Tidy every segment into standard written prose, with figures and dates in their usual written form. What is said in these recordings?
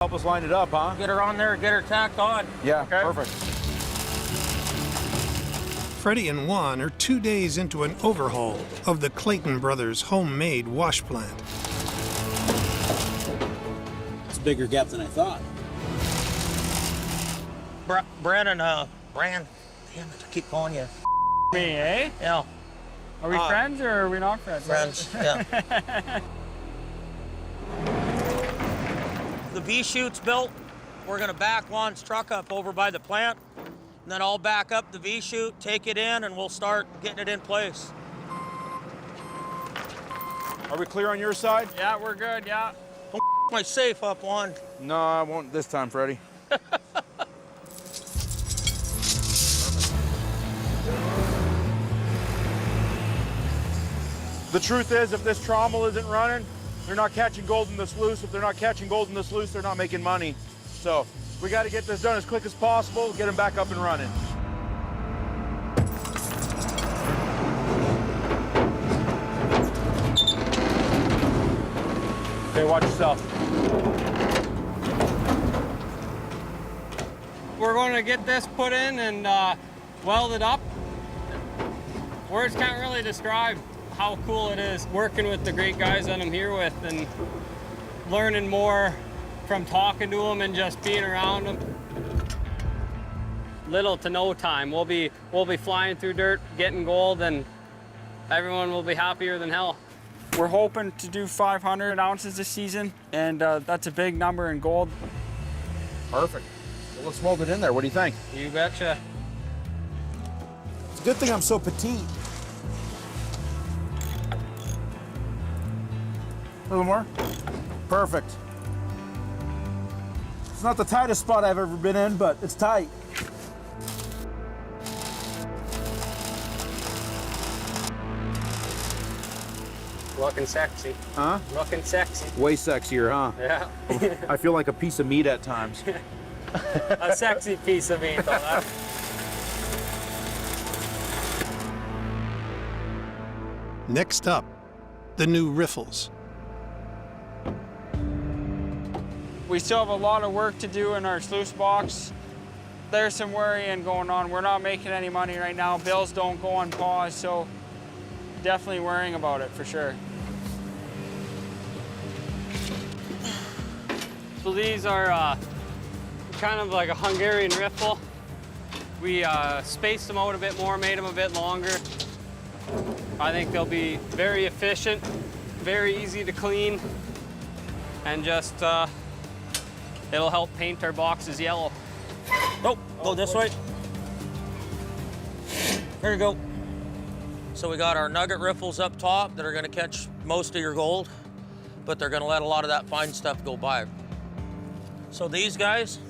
Help us line it up, huh? Get her on there, get her tacked on. Yeah, okay. Perfect. Freddie and Juan are 2 days into an overhaul of the Clayton Brothers' homemade wash plant. It's a bigger gap than I thought. Brandon, damn it, I keep calling you. Me, eh? Yeah. Are we friends or are we not friends? Friends, yeah. The V-chute's built. We're gonna back Juan's truck up over by the plant, and then I'll back up the V-chute, take it in, and we'll start getting it in place. Are we clear on your side? Yeah, we're good, yeah. Don't my safe up, Juan. No, I won't this time, Freddy. The truth is, if this trommel isn't running, they're not catching gold in the sluice. If they're not catching gold in the sluice, they're not making money. So we got to get this done as quick as possible, get them back up and running. Okay, watch yourself. We're going to get this put in and weld it up. Words can't really describe how cool it is working with the great guys that I'm here with and learning more from talking to them and just being around them. Little to no time. We'll be flying through dirt, getting gold, and everyone will be happier than hell. We're hoping to do 500 ounces this season, and that's a big number in gold. Perfect. Well, let's mold it in there. What do you think? You betcha. It's a good thing I'm so petite. A little more? Perfect. It's not the tightest spot I've ever been in, but it's tight. Looking sexy. Huh? Looking sexy. Way sexier, huh? Yeah. I feel like a piece of meat at times. A sexy piece of meat, though. That. Next up, the new riffles. We still have a lot of work to do in our sluice box. There's some worrying going on. We're not making any money right now. Bills don't go on pause, so definitely worrying about it for sure. So these are kind of like a Hungarian riffle. We spaced them out a bit more, made them a bit longer. I think they'll be very efficient, very easy to clean, and just it'll help paint our boxes yellow. Nope, go this way. There you go. So we got our nugget riffles up top that are gonna catch most of your gold, but they're gonna let a lot of that fine stuff go by. So these guys,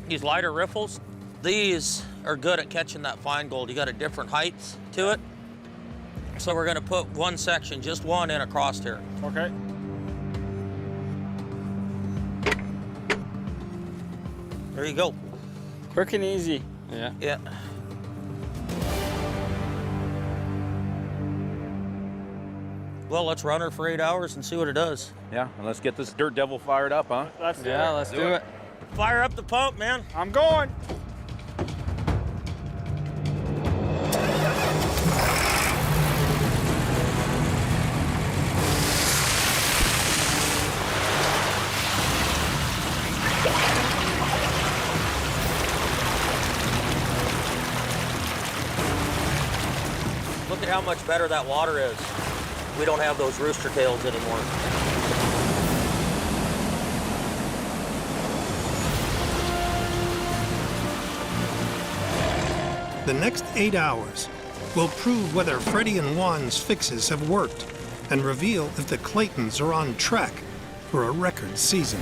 these lighter riffles, these are good at catching that fine gold. You got a different height to it. So we're gonna put one section, just one in across here. Okay. There you go. Quick and easy. Yeah. Yeah. Well, let's run her for 8 hours and see what it does. Yeah, and let's get this dirt devil fired up, huh? Let's do it. Fire up the pump, man. I'm going. Look at how much better that water is. We don't have those rooster tails anymore. The next 8 hours will prove whether Freddy and Juan's fixes have worked and reveal if the Claytons are on track for a record season.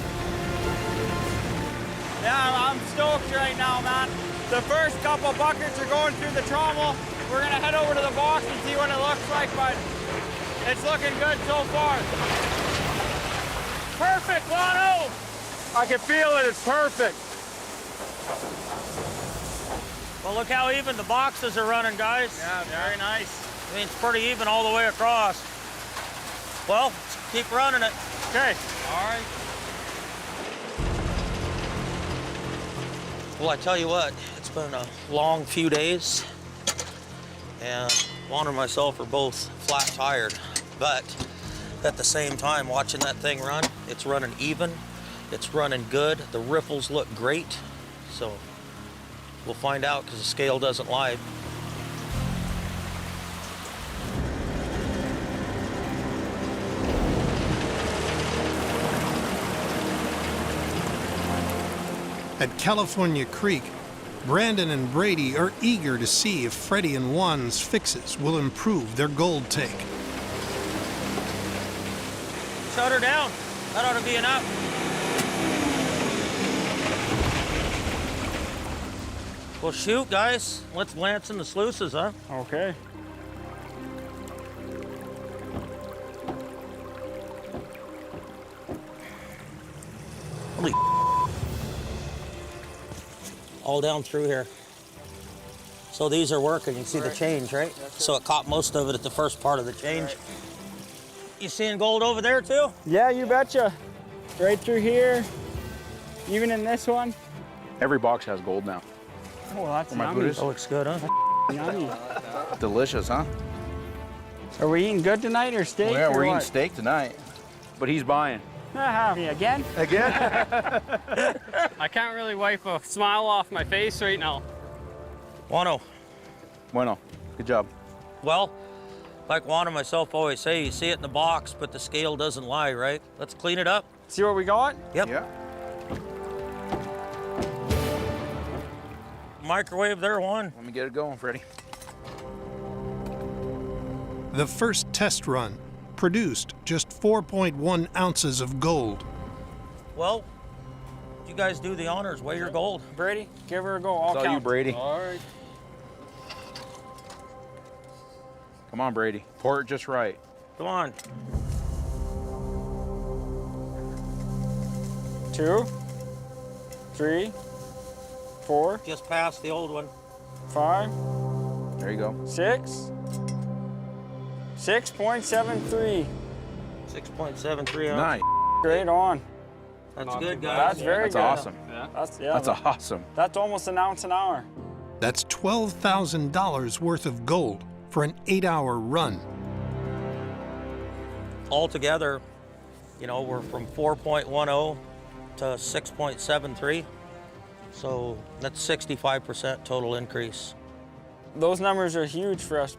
Yeah, I'm stoked right now, man. The first couple buckets are going through the trommel. We're gonna head over to the box and see what it looks like, but it's looking good so far. Perfect, Lano! I can feel it, it's perfect. Well, look how even the boxes are running, guys. Yeah, very nice. I mean, it's pretty even all the way across. Well, let's keep running it. Okay. All right. Well, I tell you what, it's been a long few days, and Juan and myself are both flat tired, but at the same time, watching that thing run, it's running even, it's running good, the riffles look great, so we'll find out because the scale doesn't lie. At California Creek, Brandon and Brady are eager to see if Freddy and Juan's fixes will improve their gold take. Shut her down. That ought to be enough. Well, shoot, guys. Let's lance in the sluices, huh? Okay. Holy all down through here. So these are working. You can see the change, right? So it caught most of it at the first part of the change. You seeing gold over there too? Yeah, you betcha. Right through here, even in this one. Every box has gold now. Oh, that's my yummy. Buddhist. That looks good, huh? Yummy. Delicious, huh? Are we eating good tonight or steak? Well, yeah, or we're eating what? steak tonight. But he's buying. Again? Again? I can't really wipe a smile off my face right now. Wano. Bueno. Good job. Well, like Juan and myself always say, you see it in the box, but the scale doesn't lie, right? Let's clean it up. See what we got? Yep. Yeah. Microwave there, Juan. Let me get it going, Freddy. The first test run produced just 4.1 ounces of gold. Well, you guys do the honors. Weigh your gold. Brady, give her a go. I'll It's all you, count. Brady. All right. Come on, Brady. Pour it just right. Come on. 2, 3, 4, Just past the old one. 5, There you go. 6, 6.73. 6.73 ounce. Nice. Great on. That's Not good, too guys. bad. That's very That's good. awesome. Yeah. That's That's awesome. That's almost an ounce an hour. That's $12,000 worth of gold for an 8-hour run. Altogether, you know, we're from 4.10 to 6.73. So that's 65% total increase. Those numbers are huge for us.